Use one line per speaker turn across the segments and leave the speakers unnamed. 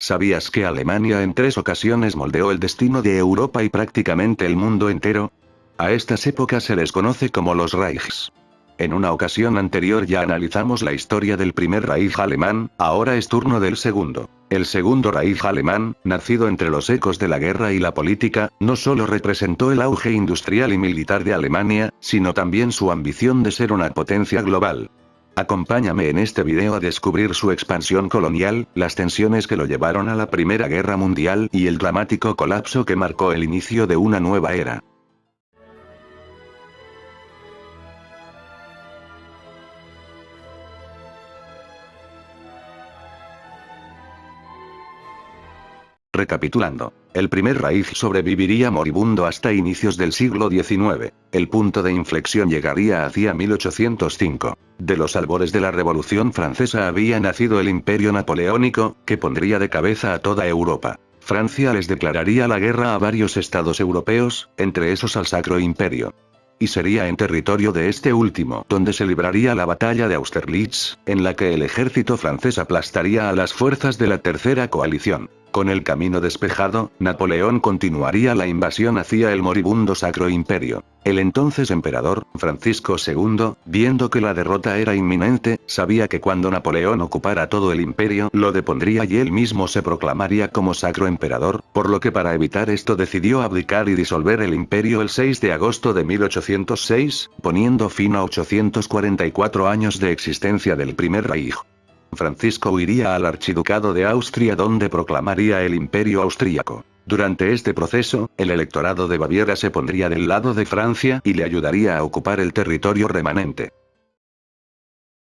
¿Sabías que Alemania en 3 ocasiones moldeó el destino de Europa y prácticamente el mundo entero? A estas épocas se les conoce como los Reichs. En una ocasión anterior ya analizamos la historia del primer Reich alemán, ahora es turno del segundo. El segundo Reich alemán, nacido entre los ecos de la guerra y la política, no solo representó el auge industrial y militar de Alemania, sino también su ambición de ser una potencia global. Acompáñame en este video a descubrir su expansión colonial, las tensiones que lo llevaron a la Primera Guerra Mundial y el dramático colapso que marcó el inicio de una nueva era. Recapitulando, el primer Reich sobreviviría moribundo hasta inicios del siglo XIX. El punto de inflexión llegaría hacia 1805. De los albores de la Revolución Francesa había nacido el Imperio Napoleónico, que pondría de cabeza a toda Europa. Francia les declararía la guerra a varios estados europeos, entre esos al Sacro Imperio. Y sería en territorio de este último donde se libraría la batalla de Austerlitz, en la que el ejército francés aplastaría a las fuerzas de la Tercera Coalición. Con el camino despejado, Napoleón continuaría la invasión hacia el moribundo Sacro Imperio. El entonces emperador, Francisco II, viendo que la derrota era inminente, sabía que cuando Napoleón ocupara todo el imperio, lo depondría y él mismo se proclamaría como Sacro Emperador, por lo que para evitar esto decidió abdicar y disolver el imperio el 6 de agosto de 1806, poniendo fin a 844 años de existencia del Primer Reich. Francisco huiría al Archiducado de Austria donde proclamaría el Imperio Austríaco. Durante este proceso, el electorado de Baviera se pondría del lado de Francia y le ayudaría a ocupar el territorio remanente.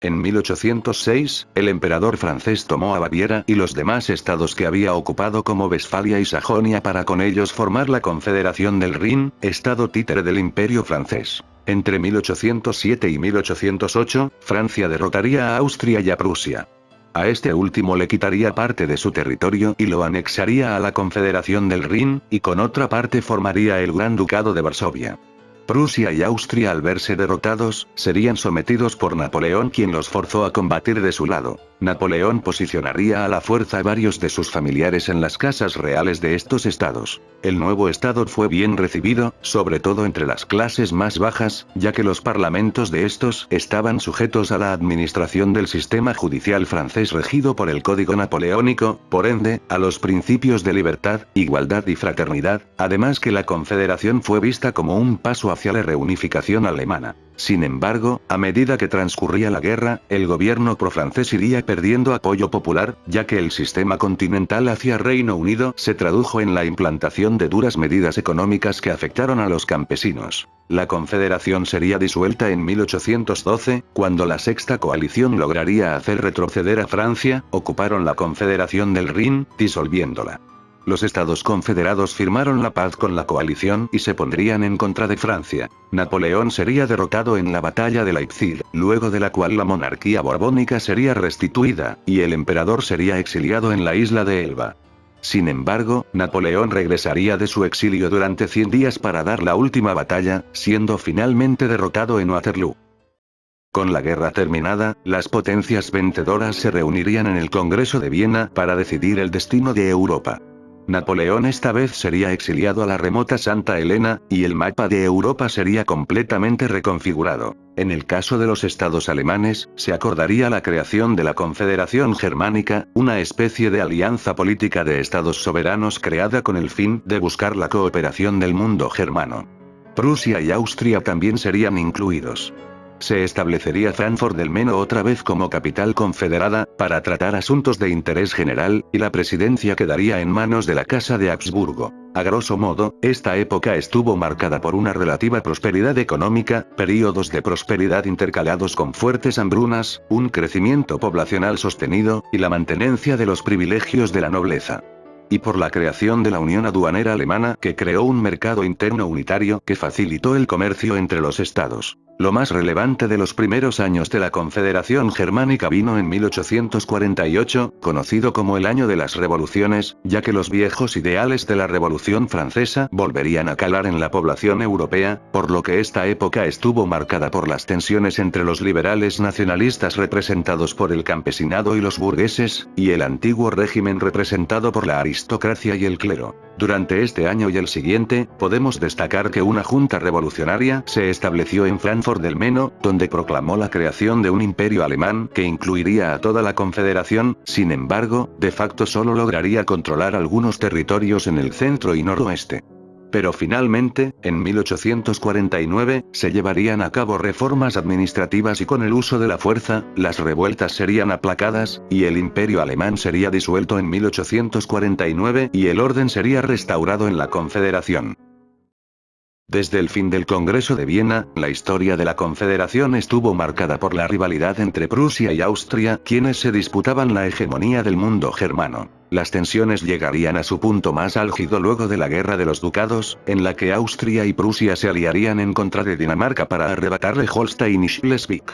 En 1806, el emperador francés tomó a Baviera y los demás estados que había ocupado como Westfalia y Sajonia para con ellos formar la Confederación del Rin, estado títere del Imperio francés. Entre 1807 y 1808, Francia derrotaría a Austria y a Prusia. A este último le quitaría parte de su territorio y lo anexaría a la Confederación del Rin, y con otra parte formaría el Gran Ducado de Varsovia. Prusia y Austria al verse derrotados, serían sometidos por Napoleón quien los forzó a combatir de su lado. Napoleón posicionaría a la fuerza a varios de sus familiares en las casas reales de estos estados. El nuevo estado fue bien recibido, sobre todo entre las clases más bajas, ya que los parlamentos de estos estaban sujetos a la administración del sistema judicial francés regido por el Código Napoleónico, por ende, a los principios de libertad, igualdad y fraternidad, además que la Confederación fue vista como un paso hacia la reunificación alemana. Sin embargo, a medida que transcurría la guerra, el gobierno profrancés iría perdiendo apoyo popular, ya que el sistema continental hacia Reino Unido se tradujo en la implantación de duras medidas económicas que afectaron a los campesinos. La Confederación sería disuelta en 1812, cuando la Sexta Coalición lograría hacer retroceder a Francia, ocuparon la Confederación del Rin, disolviéndola. Los estados confederados firmaron la paz con la coalición y se pondrían en contra de Francia. Napoleón sería derrotado en la batalla de Leipzig, luego de la cual la monarquía borbónica sería restituida, y el emperador sería exiliado en la isla de Elba. Sin embargo, Napoleón regresaría de su exilio durante 100 días para dar la última batalla, siendo finalmente derrotado en Waterloo. Con la guerra terminada, las potencias vencedoras se reunirían en el Congreso de Viena para decidir el destino de Europa. Napoleón esta vez sería exiliado a la remota Santa Helena, y el mapa de Europa sería completamente reconfigurado. En el caso de los estados alemanes, se acordaría la creación de la Confederación Germánica, una especie de alianza política de estados soberanos creada con el fin de buscar la cooperación del mundo germano. Prusia y Austria también serían incluidos. Se establecería Frankfurt del Meno otra vez como capital confederada, para tratar asuntos de interés general, y la presidencia quedaría en manos de la Casa de Habsburgo. A grosso modo, esta época estuvo marcada por una relativa prosperidad económica, períodos de prosperidad intercalados con fuertes hambrunas, un crecimiento poblacional sostenido, y la mantenencia de los privilegios de la nobleza. Y por la creación de la Unión Aduanera Alemana que creó un mercado interno unitario que facilitó el comercio entre los estados. Lo más relevante de los primeros años de la Confederación Germánica vino en 1848, conocido como el año de las revoluciones, ya que los viejos ideales de la Revolución Francesa volverían a calar en la población europea, por lo que esta época estuvo marcada por las tensiones entre los liberales nacionalistas representados por el campesinado y los burgueses, y el antiguo régimen representado por la aristocracia y el clero. Durante este año y el siguiente, podemos destacar que una junta revolucionaria se estableció en Frankfurt del Meno, donde proclamó la creación de un imperio alemán que incluiría a toda la Confederación. Sin embargo, de facto solo lograría controlar algunos territorios en el centro y noroeste. Pero finalmente, en 1849, se llevarían a cabo reformas administrativas y con el uso de la fuerza, las revueltas serían aplacadas, y el imperio alemán sería disuelto en 1849 y el orden sería restaurado en la Confederación. Desde el fin del Congreso de Viena, la historia de la Confederación estuvo marcada por la rivalidad entre Prusia y Austria, quienes se disputaban la hegemonía del mundo germano. Las tensiones llegarían a su punto más álgido luego de la Guerra de los Ducados, en la que Austria y Prusia se aliarían en contra de Dinamarca para arrebatarle Holstein y Schleswig.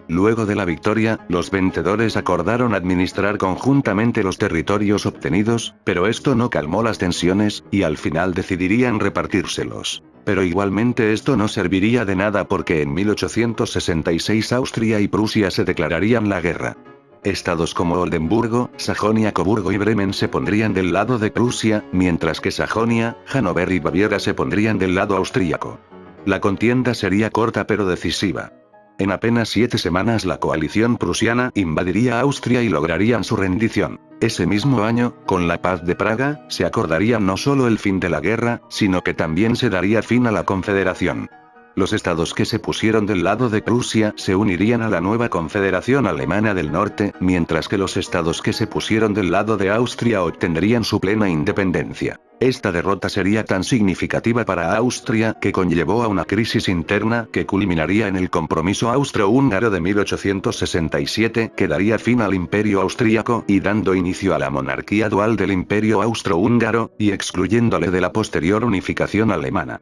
Luego de la victoria, los vencedores acordaron administrar conjuntamente los territorios obtenidos, pero esto no calmó las tensiones, y al final decidirían repartírselos. Pero igualmente esto no serviría de nada porque en 1866 Austria y Prusia se declararían la guerra. Estados como Oldenburgo, Sajonia, Coburgo y Bremen se pondrían del lado de Prusia, mientras que Sajonia, Hannover y Baviera se pondrían del lado austríaco. La contienda sería corta pero decisiva. En apenas 7 semanas la coalición prusiana invadiría Austria y lograrían su rendición. Ese mismo año, con la Paz de Praga, se acordaría no solo el fin de la guerra, sino que también se daría fin a la Confederación. Los estados que se pusieron del lado de Prusia se unirían a la nueva Confederación Alemana del Norte, mientras que los estados que se pusieron del lado de Austria obtendrían su plena independencia. Esta derrota sería tan significativa para Austria que conllevó a una crisis interna que culminaría en el Compromiso Austro-Húngaro de 1867, que daría fin al Imperio Austríaco y dando inicio a la monarquía dual del Imperio Austro-Húngaro, y excluyéndole de la posterior unificación alemana.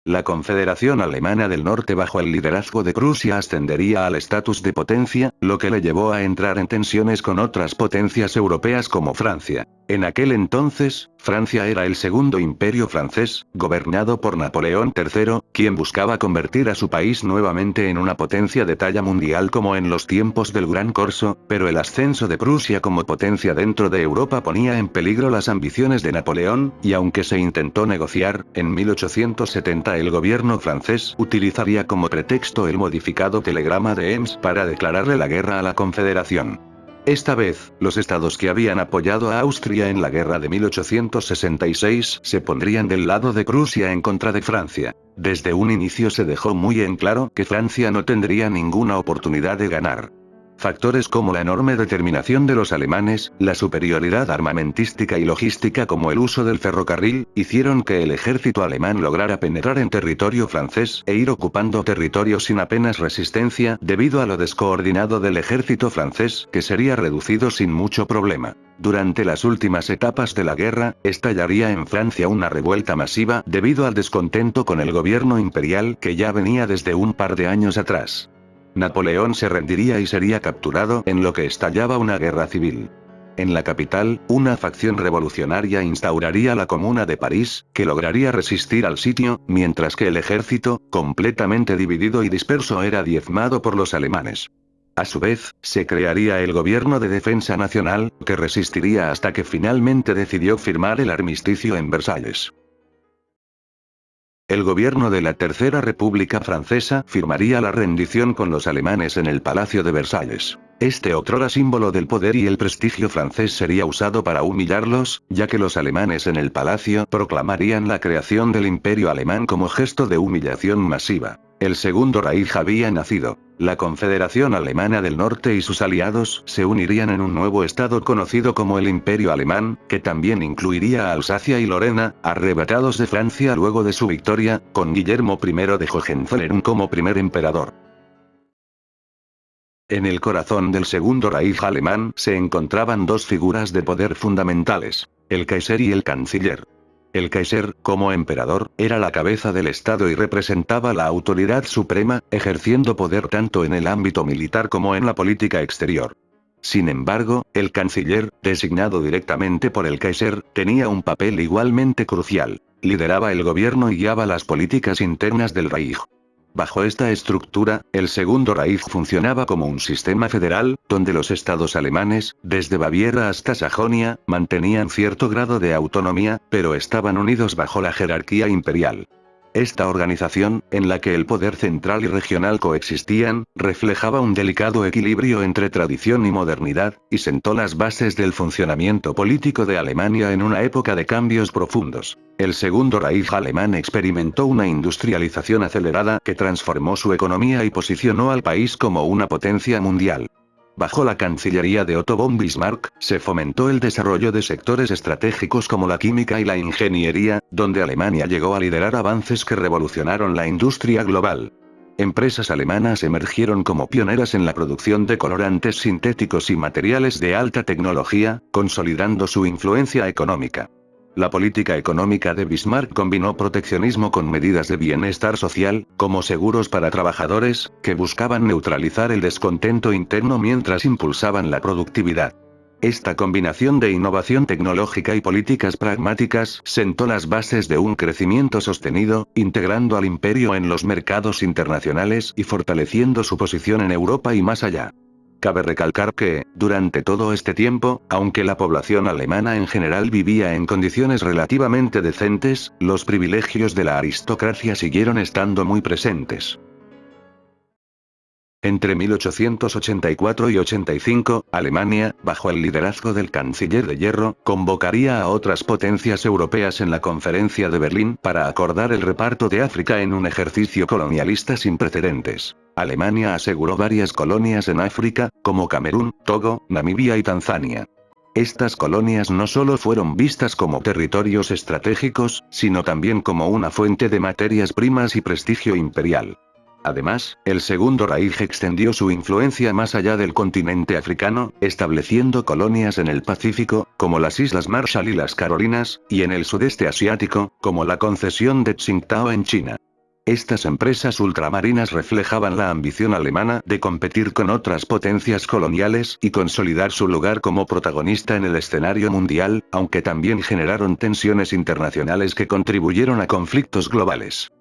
La Confederación Alemana del Norte bajo el liderazgo de Prusia ascendería al estatus de potencia, lo que le llevó a entrar en tensiones con otras potencias europeas como Francia. En aquel entonces, Francia era el segundo imperio francés, gobernado por Napoleón III, quien buscaba convertir a su país nuevamente en una potencia de talla mundial como en los tiempos del Gran Corso, pero el ascenso de Prusia como potencia dentro de Europa ponía en peligro las ambiciones de Napoleón, y aunque se intentó negociar, en 1870 el gobierno francés utilizaría como pretexto el modificado telegrama de Ems para declararle la guerra a la Confederación. Esta vez, los estados que habían apoyado a Austria en la guerra de 1866 se pondrían del lado de Prusia en contra de Francia. Desde un inicio se dejó muy en claro que Francia no tendría ninguna oportunidad de ganar. Factores como la enorme determinación de los alemanes, la superioridad armamentística y logística como el uso del ferrocarril, hicieron que el ejército alemán lograra penetrar en territorio francés e ir ocupando territorios sin apenas resistencia debido a lo descoordinado del ejército francés, que sería reducido sin mucho problema. Durante las últimas etapas de la guerra, estallaría en Francia una revuelta masiva debido al descontento con el gobierno imperial que ya venía desde un par de años atrás. Napoleón se rendiría y sería capturado en lo que estallaba una guerra civil. En la capital, una facción revolucionaria instauraría la Comuna de París, que lograría resistir al sitio, mientras que el ejército, completamente dividido y disperso, era diezmado por los alemanes. A su vez, se crearía el Gobierno de Defensa Nacional, que resistiría hasta que finalmente decidió firmar el armisticio en Versalles. El gobierno de la Tercera República Francesa firmaría la rendición con los alemanes en el Palacio de Versalles. Este otrora símbolo del poder y el prestigio francés sería usado para humillarlos, ya que los alemanes en el palacio proclamarían la creación del Imperio Alemán como gesto de humillación masiva. El Segundo Reich había nacido. La Confederación Alemana del Norte y sus aliados se unirían en un nuevo estado conocido como el Imperio Alemán, que también incluiría a Alsacia y Lorena, arrebatados de Francia luego de su victoria, con Guillermo I de Hohenzollern como primer emperador. En el corazón del Segundo Reich alemán se encontraban dos figuras de poder fundamentales: el Kaiser y el canciller. El Kaiser, como emperador, era la cabeza del Estado y representaba la autoridad suprema, ejerciendo poder tanto en el ámbito militar como en la política exterior. Sin embargo, el canciller, designado directamente por el Kaiser, tenía un papel igualmente crucial. Lideraba el gobierno y guiaba las políticas internas del Reich. Bajo esta estructura, el Segundo Reich funcionaba como un sistema federal, donde los estados alemanes, desde Baviera hasta Sajonia, mantenían cierto grado de autonomía, pero estaban unidos bajo la jerarquía imperial. Esta organización, en la que el poder central y regional coexistían, reflejaba un delicado equilibrio entre tradición y modernidad, y sentó las bases del funcionamiento político de Alemania en una época de cambios profundos. El Segundo Reich alemán experimentó una industrialización acelerada que transformó su economía y posicionó al país como una potencia mundial. Bajo la cancillería de Otto von Bismarck, se fomentó el desarrollo de sectores estratégicos como la química y la ingeniería, donde Alemania llegó a liderar avances que revolucionaron la industria global. Empresas alemanas emergieron como pioneras en la producción de colorantes sintéticos y materiales de alta tecnología, consolidando su influencia económica. La política económica de Bismarck combinó proteccionismo con medidas de bienestar social, como seguros para trabajadores, que buscaban neutralizar el descontento interno mientras impulsaban la productividad. Esta combinación de innovación tecnológica y políticas pragmáticas sentó las bases de un crecimiento sostenido, integrando al imperio en los mercados internacionales y fortaleciendo su posición en Europa y más allá. Cabe recalcar que, durante todo este tiempo, aunque la población alemana en general vivía en condiciones relativamente decentes, los privilegios de la aristocracia siguieron estando muy presentes. Entre 1884 y 85, Alemania, bajo el liderazgo del canciller de hierro, convocaría a otras potencias europeas en la Conferencia de Berlín para acordar el reparto de África en un ejercicio colonialista sin precedentes. Alemania aseguró varias colonias en África, como Camerún, Togo, Namibia y Tanzania. Estas colonias no solo fueron vistas como territorios estratégicos, sino también como una fuente de materias primas y prestigio imperial. Además, el Segundo Reich extendió su influencia más allá del continente africano, estableciendo colonias en el Pacífico, como las Islas Marshall y las Carolinas, y en el sudeste asiático, como la concesión de Tsingtao en China. Estas empresas ultramarinas reflejaban la ambición alemana de competir con otras potencias coloniales y consolidar su lugar como protagonista en el escenario mundial, aunque también generaron tensiones internacionales que contribuyeron a conflictos globales.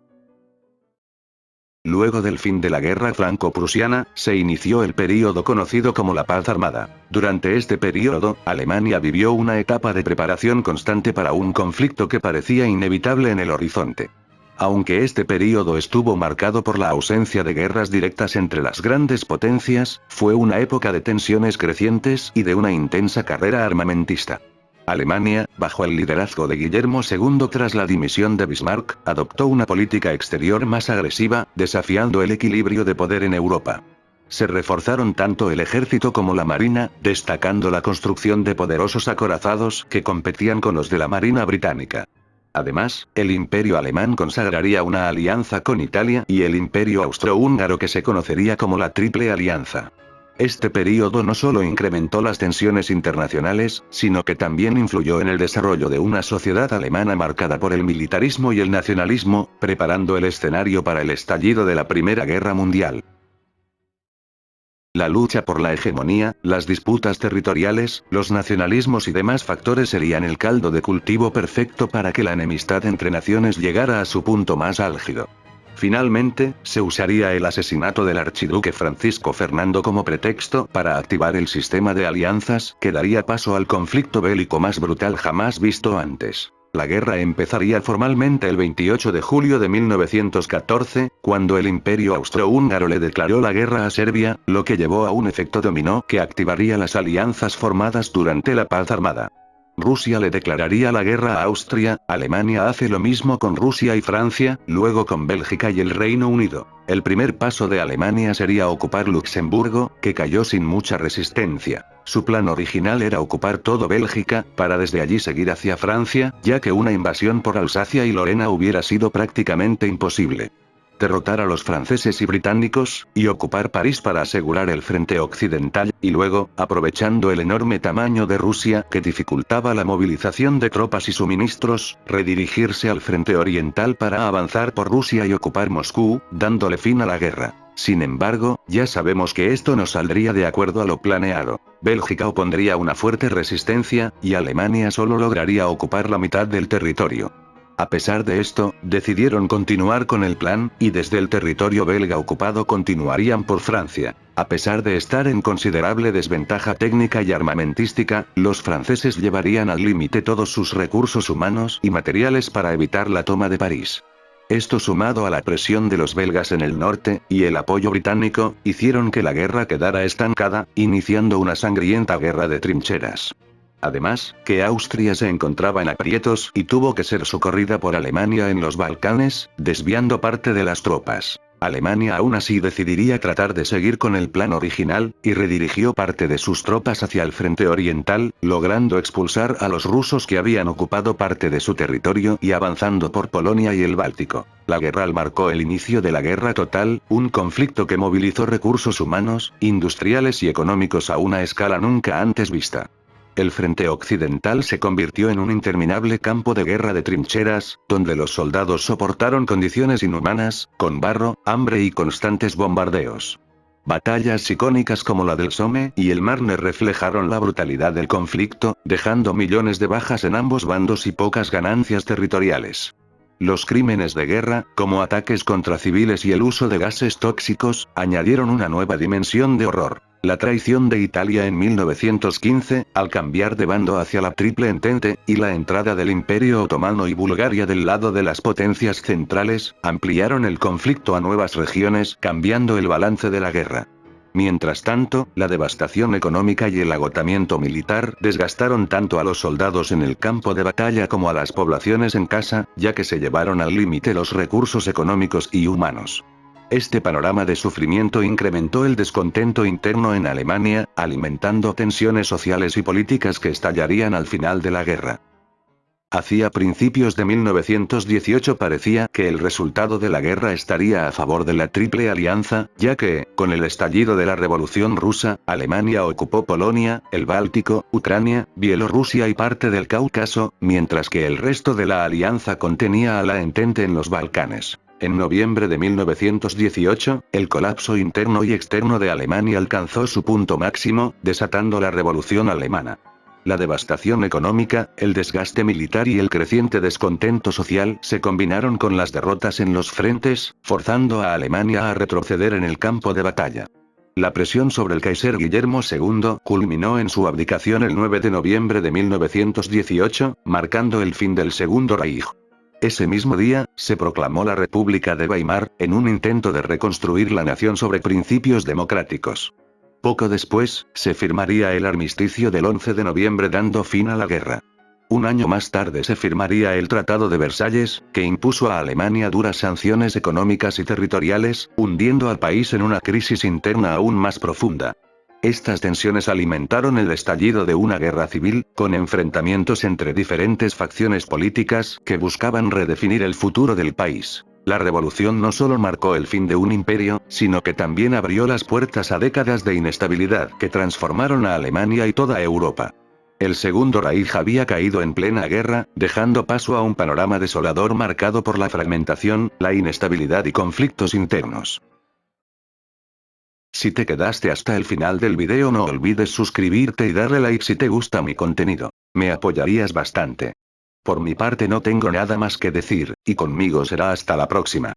Luego del fin de la Guerra Franco-Prusiana, se inició el período conocido como la Paz Armada. Durante este período, Alemania vivió una etapa de preparación constante para un conflicto que parecía inevitable en el horizonte. Aunque este período estuvo marcado por la ausencia de guerras directas entre las grandes potencias, fue una época de tensiones crecientes y de una intensa carrera armamentista. Alemania, bajo el liderazgo de Guillermo II tras la dimisión de Bismarck, adoptó una política exterior más agresiva, desafiando el equilibrio de poder en Europa. Se reforzaron tanto el ejército como la marina, destacando la construcción de poderosos acorazados que competían con los de la marina británica. Además, el Imperio alemán consagraría una alianza con Italia y el Imperio austrohúngaro que se conocería como la Triple Alianza. Este período no solo incrementó las tensiones internacionales, sino que también influyó en el desarrollo de una sociedad alemana marcada por el militarismo y el nacionalismo, preparando el escenario para el estallido de la Primera Guerra Mundial. La lucha por la hegemonía, las disputas territoriales, los nacionalismos y demás factores serían el caldo de cultivo perfecto para que la enemistad entre naciones llegara a su punto más álgido. Finalmente, se usaría el asesinato del archiduque Francisco Fernando como pretexto para activar el sistema de alianzas que daría paso al conflicto bélico más brutal jamás visto antes. La guerra empezaría formalmente el 28 de julio de 1914, cuando el Imperio austrohúngaro le declaró la guerra a Serbia, lo que llevó a un efecto dominó que activaría las alianzas formadas durante la Paz Armada. Rusia le declararía la guerra a Austria, Alemania hace lo mismo con Rusia y Francia, luego con Bélgica y el Reino Unido. El primer paso de Alemania sería ocupar Luxemburgo, que cayó sin mucha resistencia. Su plan original era ocupar todo Bélgica, para desde allí seguir hacia Francia, ya que una invasión por Alsacia y Lorena hubiera sido prácticamente imposible. derrotar a los franceses y británicos, y ocupar París para asegurar el frente occidental, y luego, aprovechando el enorme tamaño de Rusia que dificultaba la movilización de tropas y suministros, redirigirse al frente oriental para avanzar por Rusia y ocupar Moscú, dándole fin a la guerra. Sin embargo, ya sabemos que esto no saldría de acuerdo a lo planeado. Bélgica opondría una fuerte resistencia, y Alemania solo lograría ocupar la mitad del territorio. A pesar de esto, decidieron continuar con el plan, y desde el territorio belga ocupado continuarían por Francia. A pesar de estar en considerable desventaja técnica y armamentística, los franceses llevarían al límite todos sus recursos humanos y materiales para evitar la toma de París. Esto, sumado a la presión de los belgas en el norte, y el apoyo británico, hicieron que la guerra quedara estancada, iniciando una sangrienta guerra de trincheras. Además, que Austria se encontraba en aprietos y tuvo que ser socorrida por Alemania en los Balcanes, desviando parte de las tropas. Alemania aún así decidiría tratar de seguir con el plan original, y redirigió parte de sus tropas hacia el frente oriental, logrando expulsar a los rusos que habían ocupado parte de su territorio y avanzando por Polonia y el Báltico. La guerra marcó el inicio de la guerra total, un conflicto que movilizó recursos humanos, industriales y económicos a una escala nunca antes vista. El frente occidental se convirtió en un interminable campo de guerra de trincheras, donde los soldados soportaron condiciones inhumanas, con barro, hambre y constantes bombardeos. Batallas icónicas como la del Somme y el Marne reflejaron la brutalidad del conflicto, dejando millones de bajas en ambos bandos y pocas ganancias territoriales. Los crímenes de guerra, como ataques contra civiles y el uso de gases tóxicos, añadieron una nueva dimensión de horror. La traición de Italia en 1915, al cambiar de bando hacia la Triple Entente, y la entrada del Imperio Otomano y Bulgaria del lado de las potencias centrales, ampliaron el conflicto a nuevas regiones, cambiando el balance de la guerra. Mientras tanto, la devastación económica y el agotamiento militar desgastaron tanto a los soldados en el campo de batalla como a las poblaciones en casa, ya que se llevaron al límite los recursos económicos y humanos. Este panorama de sufrimiento incrementó el descontento interno en Alemania, alimentando tensiones sociales y políticas que estallarían al final de la guerra. Hacia principios de 1918 parecía que el resultado de la guerra estaría a favor de la Triple Alianza, ya que, con el estallido de la Revolución Rusa, Alemania ocupó Polonia, el Báltico, Ucrania, Bielorrusia y parte del Cáucaso, mientras que el resto de la alianza contenía a la Entente en los Balcanes. En noviembre de 1918, el colapso interno y externo de Alemania alcanzó su punto máximo, desatando la Revolución Alemana. La devastación económica, el desgaste militar y el creciente descontento social se combinaron con las derrotas en los frentes, forzando a Alemania a retroceder en el campo de batalla. La presión sobre el Kaiser Guillermo II culminó en su abdicación el 9 de noviembre de 1918, marcando el fin del Segundo Reich. Ese mismo día, se proclamó la República de Weimar, en un intento de reconstruir la nación sobre principios democráticos. Poco después, se firmaría el armisticio del 11 de noviembre dando fin a la guerra. Un año más tarde se firmaría el Tratado de Versalles, que impuso a Alemania duras sanciones económicas y territoriales, hundiendo al país en una crisis interna aún más profunda. Estas tensiones alimentaron el estallido de una guerra civil, con enfrentamientos entre diferentes facciones políticas que buscaban redefinir el futuro del país. La revolución no solo marcó el fin de un imperio, sino que también abrió las puertas a décadas de inestabilidad que transformaron a Alemania y toda Europa. El Segundo Reich había caído en plena guerra, dejando paso a un panorama desolador marcado por la fragmentación, la inestabilidad y conflictos internos. Si te quedaste hasta el final del video, no olvides suscribirte y darle like si te gusta mi contenido. Me apoyarías bastante. Por mi parte no tengo nada más que decir, y conmigo será hasta la próxima.